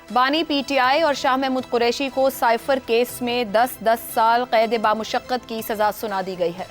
بانی P T I اور شاہ محمود قریشی کو سائفر کیس میں 10 سال قید بامشقت کی سزا سنا دی گئی ہے۔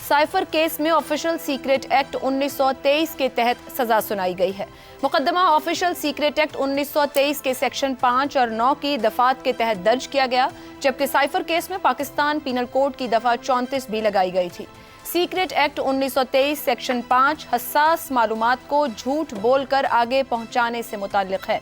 سائفر کیس میں آفیشل سیکریٹ ایکٹ 1923 کے تحت سزا سنائی گئی ہے۔ مقدمہ آفیشل سیکریٹ ایکٹ 1923 کے سیکشن 5 اور 9 کی دفعات کے تحت درج کیا گیا، جبکہ سائفر کیس میں پاکستان پینل کوڈ کی دفعہ 34 بھی لگائی گئی تھی۔ سیکریٹ ایکٹ 1923 سیکشن 5 حساس معلومات کو جھوٹ بول کر آگے پہنچانے سے متعلق ہے۔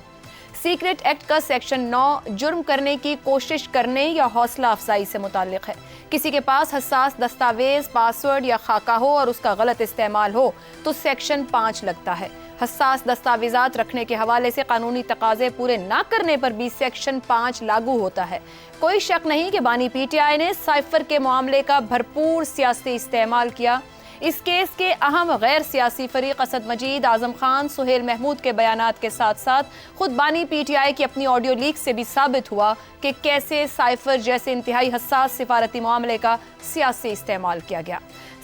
سیکریٹ ایکٹ کا سیکشن 9 جرم کرنے کی کوشش کرنے یا حوصلہ افزائی سے متعلق ہے۔ کسی کے پاس حساس دستاویز، پاسورڈ یا خاکہ ہو اور اس کا غلط استعمال ہو تو سیکشن 5 لگتا ہے۔ حساس دستاویزات رکھنے کے حوالے سے قانونی تقاضے پورے نہ کرنے پر بھی سیکشن 5 لاگو ہوتا ہے۔ کوئی شک نہیں کہ بانی پی ٹی آئی نے سائفر کے معاملے کا بھرپور سیاسی استعمال کیا۔ اس کیس کے اہم غیر سیاسی فریق اسد مجید، اعظم خان، سہیل محمود کے بیانات کے ساتھ ساتھ خود بانی پی ٹی آئی کی اپنی آڈیو لیک سے بھی ثابت ہوا کہ کیسے سائفر جیسے انتہائی حساس سفارتی معاملے کا سیاسی استعمال کیا گیا۔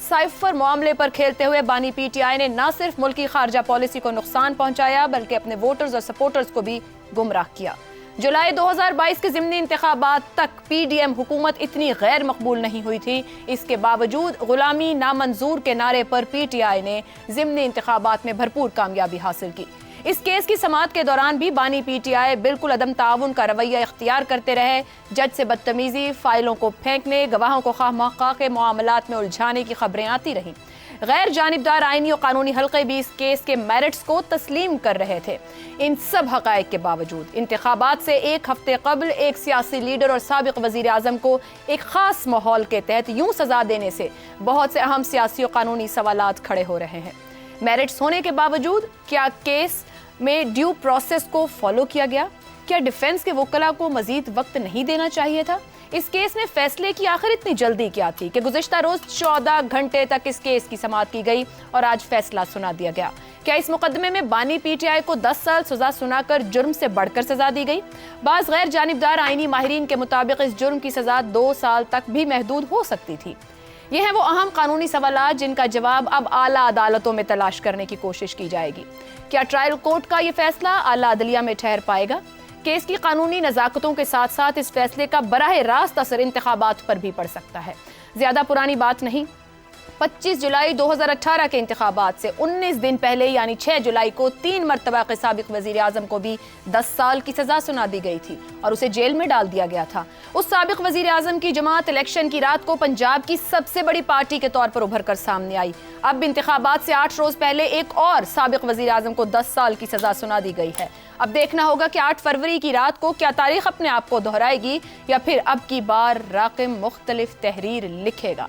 سائفر معاملے پر کھیلتے ہوئے بانی پی ٹی آئی نے نہ صرف ملکی خارجہ پالیسی کو نقصان پہنچایا بلکہ اپنے ووٹرز اور سپورٹرز کو بھی گمراہ کیا۔ جولائی 2022 کے ضمنی انتخابات تک پی ڈی ایم حکومت اتنی غیر مقبول نہیں ہوئی تھی۔ اس کے باوجود غلامی نامنظور کے نعرے پر پی ٹی آئی نے ضمنی انتخابات میں بھرپور کامیابی حاصل کی۔ اس کیس کی سماعت کے دوران بھی بانی پی ٹی آئی بالکل عدم تعاون کا رویہ اختیار کرتے رہے۔ جج سے بدتمیزی، فائلوں کو پھینکنے، گواہوں کو خواہ مخواہ کے معاملات میں الجھانے کی خبریں آتی رہیں۔ غیر جانبدار آئینی اور قانونی حلقے بھی اس کیس کے میرٹس کو تسلیم کر رہے تھے۔ ان سب حقائق کے باوجود انتخابات سے ایک ہفتے قبل ایک سیاسی لیڈر اور سابق وزیر اعظم کو ایک خاص ماحول کے تحت یوں سزا دینے سے بہت سے اہم سیاسی اور قانونی سوالات کھڑے ہو رہے ہیں۔ میرٹس ہونے کے باوجود کیا کیس میں ڈیو پروسیس کو فالو کیا گیا؟ کیا ڈیفنس کے وکلاء کو مزید وقت نہیں دینا چاہیے تھا؟ اس کیس میں فیصلے کی آخر اتنی جلدی کیا تھی کہ گزشتہ روز 14 گھنٹے تک اس کیس کی سماعت کی گئی اور آج فیصلہ سنا دیا گیا؟ کیا اس مقدمے میں بانی پی ٹی آئی کو 10 سال سزا سنا کر جرم سے بڑھ کر سزا دی گئی؟ بعض غیر جانبدار آئینی ماہرین کے مطابق اس جرم کی سزا 2 سال تک بھی محدود ہو سکتی تھی۔ یہ ہیں وہ اہم قانونی سوالات جن کا جواب اب اعلیٰ عدالتوں میں تلاش کرنے کی کوشش کی جائے گی۔ کیا ٹرائل کورٹ کا یہ فیصلہ اعلیٰ عدلیہ میں ٹھہر پائے گا؟ کیس کی قانونی نزاکتوں کے ساتھ ساتھ اس فیصلے کا براہ راست اثر انتخابات پر بھی پڑ سکتا ہے۔ زیادہ پرانی بات نہیں، 25 جولائی 2018 کے انتخابات سے 19 دن پہلے یعنی 6 جولائی کو 3 مرتبہ کے سابق وزیر اعظم کو بھی 10 سال کی سزا سنا دی گئی تھی اور اسے جیل میں ڈال دیا گیا تھا۔ اس سابق وزیر اعظم کی جماعت الیکشن کی رات کو پنجاب کی سب سے بڑی پارٹی کے طور پر ابھر کر سامنے آئی۔ اب انتخابات سے 8 روز پہلے ایک اور سابق وزیر اعظم کو 10 سال کی سزا سنا دی گئی ہے۔ اب دیکھنا ہوگا کہ 8 فروری کی رات کو کیا تاریخ اپنے آپ کو دہرائے گی یا پھر اب کی بار راقم مختلف تحریر لکھے گا۔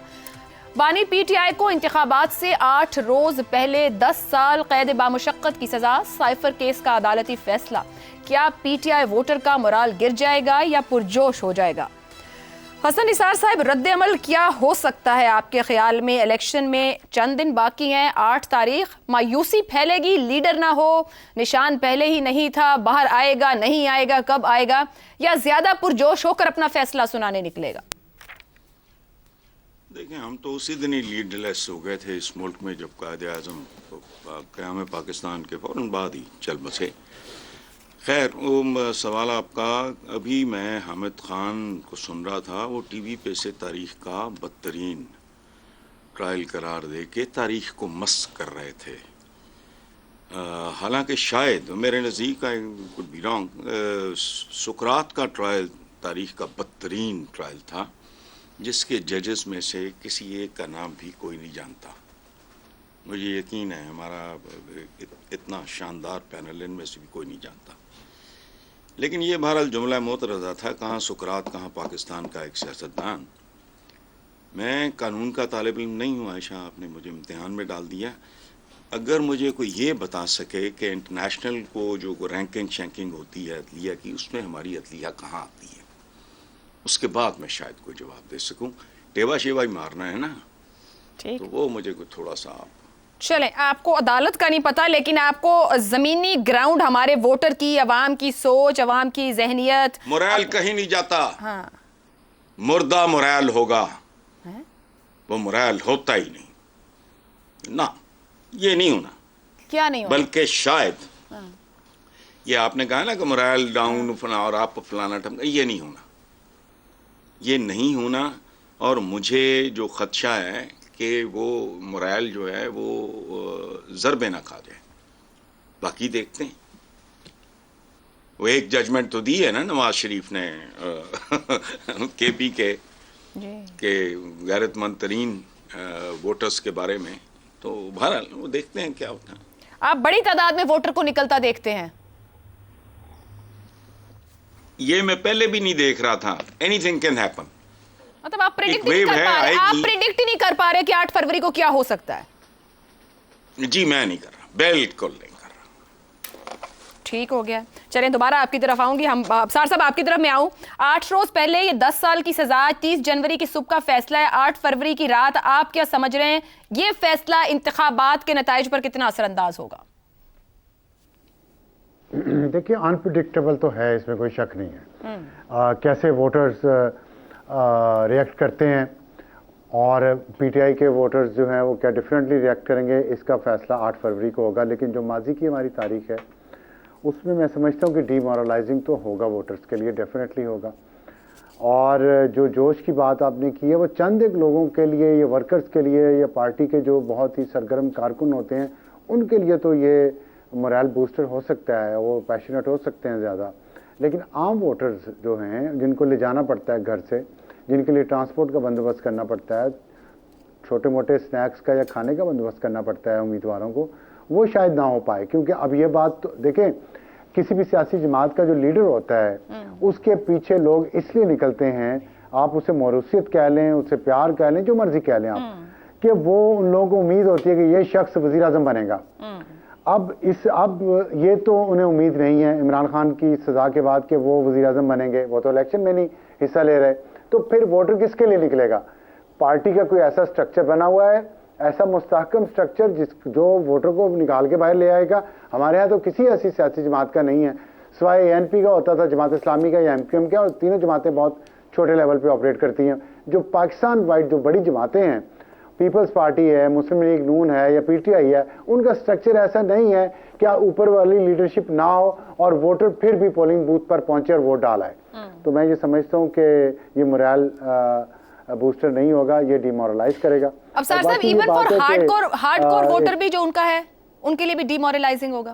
بانی پی ٹی آئی کو انتخابات سے 8 روز پہلے 10 سال قید بامشقت کی سزا، سائفر کیس کا عدالتی فیصلہ۔ کیا پی ٹی آئی ووٹر کا morale گر جائے گا یا پرجوش ہو جائے گا؟ حسن نثار صاحب، رد عمل کیا ہو سکتا ہے آپ کے خیال میں؟ الیکشن میں چند دن باقی ہیں، 8 تاریخ، مایوسی پھیلے گی، لیڈر نہ ہو، نشان پہلے ہی نہیں تھا، باہر آئے گا نہیں آئے گا، کب آئے گا، یا زیادہ پرجوش ہو کر اپنا فیصلہ سنانے نکلے گا؟ دیکھیں، ہم تو اسی دن ہی لیڈ لیس ہو گئے تھے اس ملک میں جب قائد اعظم قیام پاکستان کے فوراً بعد ہی چل بسے۔ خیر، وہ سوال آپ کا، ابھی میں حامد خان کو سن رہا تھا، وہ ٹی وی پہ سے تاریخ کا بدترین ٹرائل قرار دے کے تاریخ کو مس کر رہے تھے۔ حالانکہ شاید میرے نزدیک could be wrong، سقراط کا ٹرائل تاریخ کا بدترین ٹرائل تھا، جس کے ججز میں سے کسی ایک کا نام بھی کوئی نہیں جانتا۔ مجھے یقین ہے ہمارا اتنا شاندار پینل ان میں سے بھی کوئی نہیں جانتا۔ لیکن یہ بہرحال جملہ معترضہ تھا، کہاں سقراط کہاں پاکستان کا ایک سیاستدان۔ میں قانون کا طالب علم نہیں ہوں عائشہ، آپ نے مجھے امتحان میں ڈال دیا۔ اگر مجھے کوئی یہ بتا سکے کہ انٹرنیشنل کو جو رینکنگ شینکنگ ہوتی ہے عدلیہ کی، اس میں ہماری عدلیہ کہاں آتی ہے، اس کے بعد میں شاید کوئی جواب دے سکوں۔ ٹیوا شیوا ہی مارنا ہے نا، تو وہ مجھے کوئی تھوڑا سا چلیں، آپ کو عدالت کا نہیں پتا، لیکن آپ کو زمینی گراؤنڈ، ہمارے ووٹر کی، عوام کی سوچ، عوام کی ذہنیت، مرائل کہیں نہیں جاتا، ہاں مردہ مرائل ہوگا، وہ مرائل ہوتا ہی نہیں، نہ یہ نہیں ہونا، کیا نہیں ہونا، بلکہ شاید یہ آپ نے کہا نا کہ مرائل ڈاؤن فلاں اور آپ فلانا ٹھمکا، یہ نہیں ہونا، یہ نہیں ہونا. اور مجھے جو خدشہ ہے کہ وہ مرائل جو ہے وہ ضربے نہ کھا جائے. باقی دیکھتے ہیں. وہ ایک ججمنٹ تو دی ہے نا نواز شریف نے کے پی کے کہ غیرت مند ترین ووٹرز کے بارے میں. تو بہرحال وہ دیکھتے ہیں کیا ہوتا ہے. آپ بڑی تعداد میں ووٹر کو نکلتا دیکھتے ہیں؟ یہ میں پہلے بھی نہیں دیکھ رہا تھا. Any thing can happen. مطلب آپ پریڈکٹ نہیں کر پا رہے، آپ پریڈکٹ ہی نہیں کر پا رہے کہ 8 فروری کو کیا ہو سکتا ہے؟ جی میں نہیں کر رہا، بالکل نہیں کر رہا. ٹھیک ہو گیا. چلیں دوبارہ آپ کی طرف آؤں گی. ہم ابصار صاحب آپ کی طرف میں آؤں. 8 روز پہلے یہ 10 سال کی سزا، 30 جنوری کی صبح کا فیصلہ ہے، 8 فروری کی رات. آپ کیا سمجھ رہے ہیں یہ فیصلہ انتخابات کے نتائج پر کتنا اثر انداز ہوگا؟ دیکھیے انپریڈکٹیبل تو ہے، اس میں کوئی شک نہیں ہے. کیسے ووٹرز ریئیکٹ کرتے ہیں اور پی ٹی آئی کے ووٹرز جو ہیں وہ کیا ڈیفرنٹلی ریئیکٹ کریں گے، اس کا فیصلہ 8 فروری کو ہوگا. لیکن جو ماضی کی ہماری تاریخ ہے اس میں سمجھتا ہوں کہ ڈی مورلائزنگ تو ہوگا ووٹرز کے لیے، ڈیفینیٹلی ہوگا. اور جو جوش کی بات آپ نے کی ہے وہ چند ایک لوگوں کے لیے، یہ ورکرز کے لیے یا پارٹی کے جو بہت ہی سرگرم کارکن ہوتے ہیں ان کے لیے تو یہ مورائل بوسٹر ہو سکتا ہے، وہ پیشنیٹ ہو سکتے ہیں زیادہ. لیکن عام ووٹرز جو ہیں جن کو لے جانا پڑتا ہے گھر سے، جن کے لیے ٹرانسپورٹ کا بندوبست کرنا پڑتا ہے، چھوٹے موٹے سنیکس کا یا کھانے کا بندوبست کرنا پڑتا ہے امیدواروں کو، وہ شاید نہ ہو پائے. کیونکہ اب یہ بات تو دیکھیں، کسی بھی سیاسی جماعت کا جو لیڈر ہوتا ہے اس کے پیچھے لوگ اس لیے نکلتے ہیں، آپ اسے موروثیت کہہ لیں، اسے پیار کہہ لیں، جو مرضی کہہ لیں آپ، کہ وہ ان لوگوں کو امید ہوتی ہے کہ یہ شخص وزیر اعظم بنے گا. اب یہ تو انہیں امید نہیں ہے عمران خان کی سزا کے بعد کہ وہ وزیر اعظم بنیں گے، وہ تو الیکشن میں نہیں حصہ لے رہے. تو پھر ووٹر کس کے لیے نکلے گا؟ پارٹی کا کوئی ایسا سٹرکچر بنا ہوا ہے، ایسا مستحکم سٹرکچر جو ووٹر کو نکال کے باہر لے آئے گا. ہمارے ہاں تو کسی ایسی سیاسی جماعت کا نہیں ہے، سوائے اے این پی کا ہوتا تھا، جماعت اسلامی کا یا ایم کیو ایم کا، اور تینوں جماعتیں بہت چھوٹے لیول پہ آپریٹ کرتی ہیں. جو پاکستان وائڈ جو بڑی جماعتیں ہیں، پیپلز پارٹی ہے، مسلم لیگ نون ہے یا پی ٹی آئی ہے، ان کا سٹرکچر ایسا نہیں ہے کہ اوپر والی لیڈرشپ نہ ہو اور ووٹر پھر بھی پولنگ بوتھ پر پہنچے اور ووٹ ڈال آئے. تو میں یہ سمجھتا ہوں کہ یہ مورائل بوسٹر نہیں ہوگا، یہ ڈی مورلائز کرے گا. ابصار صاحب even for hard core voter بھی جو ان کا ہے ان کے لیے بھی ڈی مورلائزنگ ہوگا؟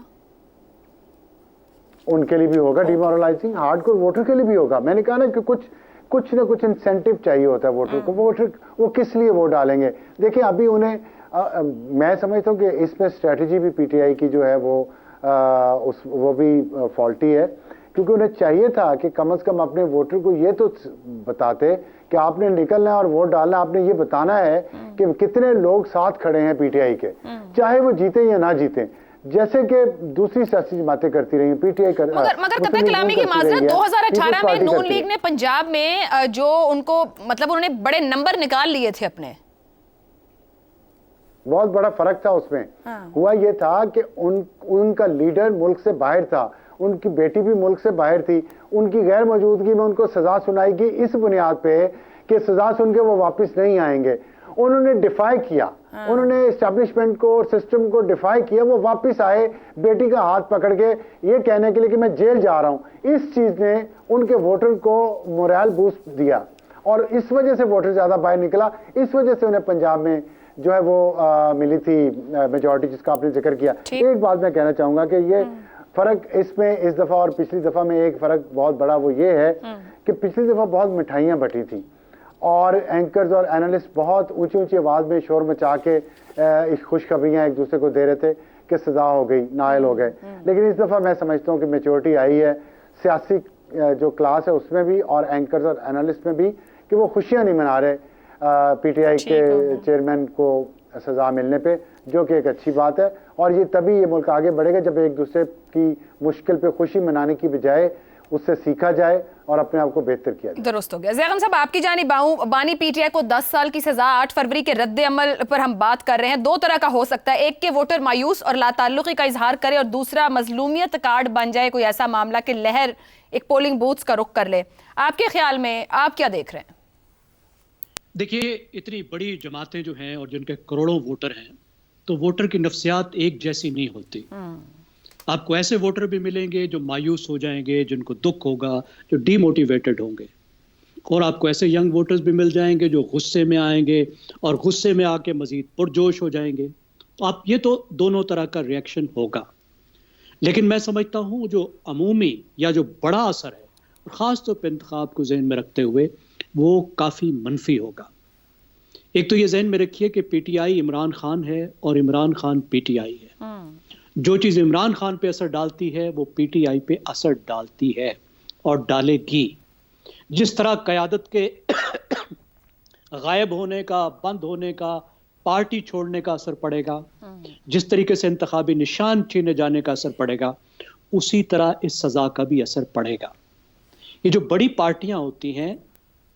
ان کے لیے بھی ہوگا D moralising, hard core voter کے لیے بھی ہوگا. میں نے کہا نا کہ کچھ نہ کچھ انسینٹیو چاہیے ہوتا ہے ووٹر کو. ووٹر وہ کس لیے ووٹ ڈالیں گے؟ دیکھیں ابھی انہیں میں سمجھتا ہوں کہ اس میں اسٹریٹجی بھی پی ٹی آئی کی جو ہے وہ بھی فالٹی ہے. کیونکہ انہیں چاہیے تھا کہ کم از کم اپنے ووٹر کو یہ تو بتاتے کہ آپ نے نکلنا ہے اور ووٹ ڈالنا، آپ نے یہ بتانا ہے کہ کتنے لوگ ساتھ کھڑے ہیں پی ٹی آئی کے، چاہے وہ جیتے یا نہ جیتے، جیسے کہ دوسری سیاسی جماعتیں کرتی رہی ہیں. پی ٹی آئی مگر قطع کلامی کی معذرت، 2018 میں نون لیگ نے پنجاب میں جو ان کو مطلب انہوں نے بڑے نمبر نکال لیے تھے اپنے، بہت بڑا فرق تھا اس میں. ہوا یہ تھا کہ ان کا لیڈر ملک سے باہر تھا، ان کی بیٹی بھی ملک سے باہر تھی. ان کی غیر موجودگی میں ان کو سزا سنائی گئی اس بنیاد پہ کہ سزا سن کے وہ واپس نہیں آئیں گے. انہوں نے ڈیفائی کیا، انہوں نے اسٹیبلشمنٹ کو اور سسٹم کو ڈیفائی کیا. وہ واپس آئے بیٹی کا ہاتھ پکڑ کے یہ کہنے کے لیے کہ میں جیل جا رہا ہوں. اس چیز نے ان کے ووٹر کو مورائل بوسٹ دیا اور اس وجہ سے ووٹر زیادہ باہر نکلا. اس وجہ سے انہیں پنجاب میں جو ہے وہ ملی تھی میجورٹی جس کا آپ نے ذکر کیا. ایک بات میں کہنا چاہوں گا کہ یہ فرق اس میں اس دفعہ اور پچھلی دفعہ میں ایک فرق بہت بڑا وہ یہ ہے کہ پچھلی دفعہ بہت مٹھائیاں بٹی تھیں اور اینکرز اور اینالسٹ بہت اونچی اونچی آواز میں شور مچا کے خوشخبریاں ایک دوسرے کو دے رہے تھے کہ سزا ہو گئی، نائل ہو گئے. لیکن اس دفعہ میں سمجھتا ہوں کہ میچورٹی آئی ہے سیاسی جو کلاس ہے اس میں بھی اور اینکرز اور اینالسٹ میں بھی کہ وہ خوشیاں نہیں منا رہے پی ٹی آئی کے چیئرمین کو سزا ملنے پہ، جو کہ ایک اچھی بات ہے. اور یہ تبھی یہ ملک آگے بڑھے گا جب ایک دوسرے کی مشکل پہ خوشی منانے کی بجائے اس سے سیکھا جائے اور اپنے آپ کو بہتر کیا جائے. درست ہو گیا. زیغم صاحب آپ کی جانب آؤں، بانی پی ٹی آئی کو 10 سال کی سزا، 8 فروری کے رد عمل پر ہم بات کر رہے ہیں. دو طرح کا ہو سکتا ہے، ایک کہ ووٹر مایوس اور لا تعلقی کا اظہار کرے، اور دوسرا مظلومیت کارڈ بن جائے کوئی ایسا معاملہ کہ لہر ایک پولنگ بوتھس کا رخ کر لے. آپ کے خیال میں آپ کیا دیکھ رہے ہیں؟ دیکھیے اتنی بڑی جماعتیں جو ہیں اور جن کے کروڑوں ووٹر ہیں تو ووٹر کی نفسیات ایک جیسی نہیں ہوتی. آپ کو ایسے ووٹر بھی ملیں گے جو مایوس ہو جائیں گے, جن کو دکھ ہوگا, جو ڈی موٹیویٹڈ ہوں گے, اور آپ کو ایسے ینگ ووٹرز بھی مل جائیں گے جو غصے میں آئیں گے اور غصے میں آ کے مزید پرجوش ہو جائیں گے. تو آپ یہ تو دونوں طرح کا ریئیکشن ہوگا, لیکن میں سمجھتا ہوں جو عمومی یا جو بڑا اثر ہے, اور خاص طور پہ انتخاب کو ذہن میں رکھتے ہوئے, وہ کافی منفی ہوگا. ایک تو یہ ذہن میں رکھیے کہ P T I Imran Khan ہے اور Imran Khan P T I ہے. جو چیز عمران خان پہ اثر ڈالتی ہے وہ پی ٹی آئی پہ اثر ڈالتی ہے اور ڈالے گی. جس طرح قیادت کے غائب ہونے کا, بند ہونے کا, پارٹی چھوڑنے کا اثر پڑے گا, جس طریقے سے انتخابی نشان چھینے جانے کا اثر پڑے گا, اسی طرح اس سزا کا بھی اثر پڑے گا. یہ جو بڑی پارٹیاں ہوتی ہیں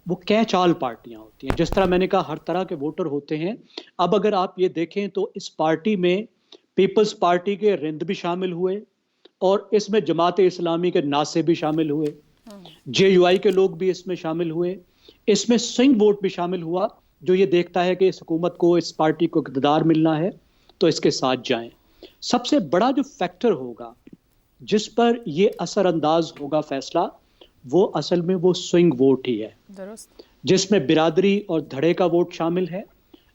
وہ کیچ آل پارٹیاں ہوتی ہیں. جس طرح میں نے کہا ہر طرح کے ووٹر ہوتے ہیں, اب اگر آپ یہ دیکھیں تو اس پارٹی میں پیپلز پارٹی کے رند بھی شامل ہوئے, اور اس میں جماعت اسلامی کے ناصب بھی شامل ہوئے, جے یو آئی کے لوگ بھی اس میں شامل ہوئے, اس میں سوئنگ ووٹ بھی شامل ہوا جو یہ دیکھتا ہے کہ اس حکومت کو, اس پارٹی کو اقتدار ملنا ہے تو اس کے ساتھ جائیں. سب سے بڑا جو فیکٹر ہوگا جس پر یہ اثر انداز ہوگا فیصلہ, وہ اصل میں وہ سوئنگ ووٹ ہی ہے, جس میں برادری اور دھڑے کا ووٹ شامل ہے,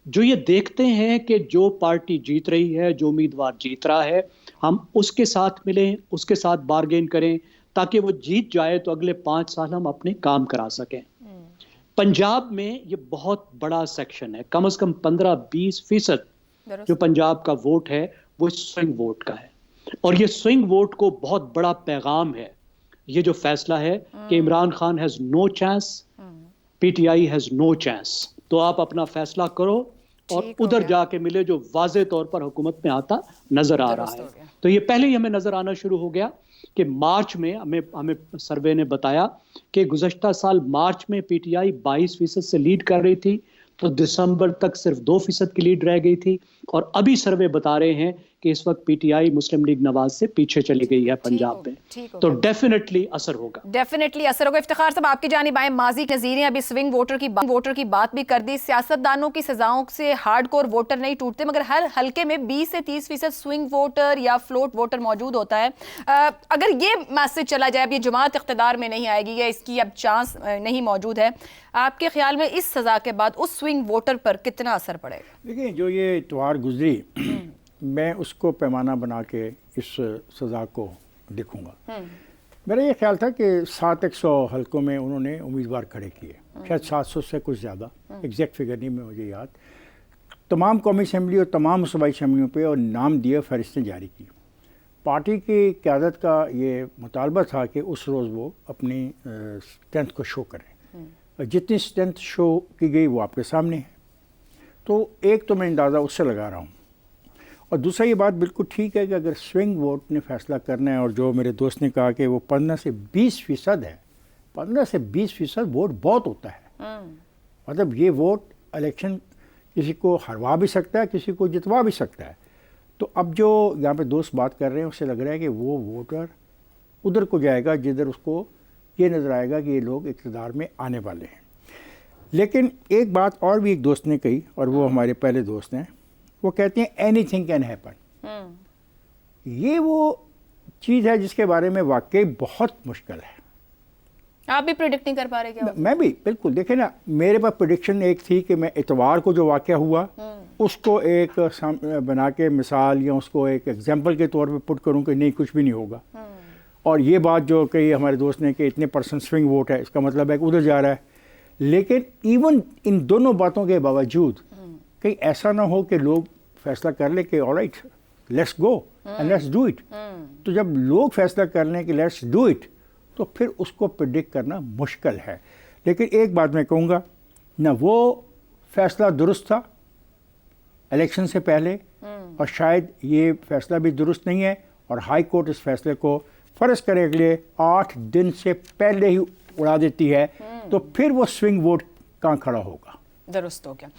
جو یہ دیکھتے ہیں کہ جو پارٹی جیت رہی ہے, جو امیدوار جیت رہا ہے, ہم اس کے ساتھ ملیں, اس کے ساتھ بارگین کریں تاکہ وہ جیت جائے تو اگلے 5 سال ہم اپنے کام کرا سکیں. پنجاب میں یہ بہت بڑا سیکشن ہے, کم از کم 15-20% جو پنجاب کا ووٹ ہے وہ سوئنگ ووٹ کا ہے, اور یہ سوئنگ ووٹ کو بہت بڑا پیغام ہے یہ جو فیصلہ ہے کہ Imran Khan has no chance, P T I has no chance. تو آپ اپنا فیصلہ کرو اور ادھر جا کے ملے جو واضح طور پر حکومت میں آتا نظر آ رہا ہے. تو یہ پہلے ہی ہمیں نظر آنا شروع ہو گیا کہ مارچ میں ہمیں سروے نے بتایا کہ گزشتہ سال مارچ میں پی ٹی آئی 22% سے لیڈ کر رہی تھی, تو دسمبر تک صرف 2% کی لیڈ رہ گئی تھی, اور ابھی سروے بتا رہے ہیں کہ اس وقت P T I Muslim league نواز سے پیچھے چلی گئی ہے پنجاب میں. تو ڈیفینیٹلی اثر ہوگا, ڈیفینیٹلی اثر ہوگا. افتخار صاحب آپ کی جانب آئیں. ماضی کے نظیر ہیں, ابھی سوئنگ ووٹر کی بات بھی کر دی. سیاستدانوں کی سزاؤں سے ہارڈ کور ووٹر نہیں ٹوٹتے, مگر ہر حلقے میں 20 سے 30% سوئنگ ووٹر یا فلوٹ ووٹر موجود ہوتا ہے. اگر یہ میسج چلا جائے اب یہ جماعت اقتدار میں نہیں آئے گی یا اس کی اب چانس نہیں موجود ہے, آپ کے خیال میں اس سزا کے بعد اس سوئنگ ووٹر پر کتنا اثر پڑے گا؟ دیکھیں جو یہ اتوار گزری, میں اس کو پیمانہ بنا کے اس سزا کو دیکھوں گا. میرا یہ خیال تھا کہ 700 حلقوں میں انہوں نے امیدوار کھڑے کیے, شاید 700 سے کچھ زیادہ, ایگزیکٹ فگر نہیں مجھے یاد. تمام قومی اسمبلی اور تمام صوبائی اسمبلیوں پہ اور نام دیے فہرستیں جاری کی. پارٹی کی قیادت کا یہ مطالبہ تھا کہ اس روز وہ اپنی اسٹرینتھ کو شو کریں. جتنی اسٹرینتھ شو کی گئی وہ آپ کے سامنے ہے. تو ایک تو میں اندازہ اس سے لگا رہا ہوں, اور دوسرا یہ بات بالکل ٹھیک ہے کہ اگر سوئنگ ووٹ نے فیصلہ کرنا ہے, اور جو میرے دوست نے کہا کہ وہ 15 سے 20% ہے, 15 سے 20% ووٹ بہت ہوتا ہے. مطلب یہ ووٹ الیکشن کسی کو ہروا بھی سکتا ہے, کسی کو جتوا بھی سکتا ہے. تو اب جو یہاں پہ دوست بات کر رہے ہیں اس سے لگ رہا ہے کہ وہ ووٹر ادھر کو جائے گا جدھر اس کو یہ نظر آئے گا کہ یہ لوگ اقتدار میں آنے والے ہیں. لیکن ایک بات اور بھی ایک دوست نے کہی, اور وہ ہمارے پہلے دوست ہیں, وہ کہتے ہیں اینی تھنگ کین ہیپن. یہ وہ چیز ہے جس کے بارے میں واقعی بہت مشکل ہے. آپ بھی پریڈکٹ نہیں کر پا رہے کیا؟ میں بھی بالکل. دیکھیں نا, میرے پاس پریڈکشن ایک تھی کہ میں اتوار کو جو واقعہ ہوا اس کو ایک بنا کے مثال یا اس کو ایک ایگزامپل کے طور پہ پٹ کروں کہ نہیں کچھ بھی نہیں ہوگا. اور یہ بات جو کہی ہمارے دوست نے کہ اتنے % سوئنگ ووٹ ہے, اس کا مطلب ہے کہ ادھر جا رہا ہے. لیکن ایون ان دونوں باتوں کے باوجود کہیں ایسا نہ ہو کہ لوگ فیصلہ کر لیں کہ all right let's go and let's do it. تو جب لوگ فیصلہ کر لیں کہ لیٹس ڈو اٹ, تو پھر اس کو پریڈکٹ کرنا مشکل ہے. لیکن ایک بات میں کہوں گا, نہ وہ فیصلہ درست تھا الیکشن سے پہلے, اور شاید یہ فیصلہ بھی درست نہیں ہے, اور ہائی کورٹ اس فیصلے کو فرض کرے اگلے 8 دن سے پہلے ہی اڑا دیتی ہے, تو پھر وہ سوئنگ ووٹ کہاں کھڑا ہوگا. درست ہو گیا.